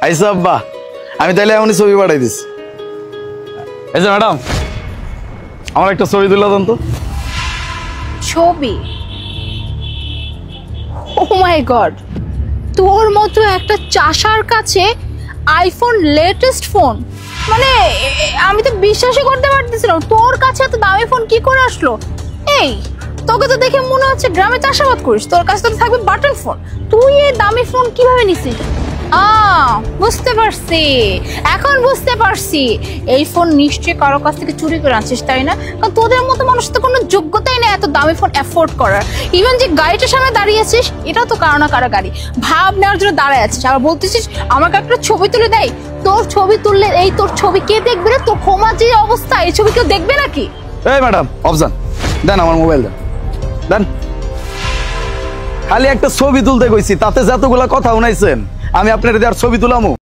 আইসা আব্বা, আমি তাইলে এমনই ছবি পাঠাই দিস। এই যে ম্যাডাম, আমার একটা ছবি তুলে দেন তো। ছবি? ও মাই গড, তোর মতো একটা চাষার কাছে আইফোন লেটেস্ট ফোন, মানে আমি তো বিশ্বাসই করতে পারতেছি না। তোর কাছে এত দামি ফোন কি করে আসলো? এই তোকে তো দেখে মনে হচ্ছে গ্রামে চাষাবাদ করিস, তোর কাছে তো থাকবে বাটন ফোন, তুই এই দামি ফোন কিভাবে নিছিস? বুঝতে পারছি, এখন বুঝতে পারছি। এই ফোন নিশ্চয়ই কারো কাছ থেকে চুরি করে আনছিস, তাই না? কারণ তোদের মতো মানুষ তো কোনো যোগ্যতাই নেই এত দামি ফোন অ্যাফোর্ড করার। ইভেন যে গাড়িটার সামনে দাঁড়িয়ে আছিস, এটাও তো কারো না কারো গাড়ি, ভাব নেওয়ার জন্য দাঁড়ায় আছিস, আবার বলতেছিস আমাকে একটা ছবি তুলে দেয়। তোর ছবি তুললে এই তোর ছবি কে দেখবে রে? তোর ক্ষমা যে অবস্থা, এই ছবি কেউ দেখবে নাকি? এই ম্যাডাম অফজান, দেন আমার মোবাইল দেন, দেন। খালি একটা ছবি তুলতে কইছি, তাতে যতগুলা কথা উনাইছেন, আমি আপনার আর ছবি তুলামু?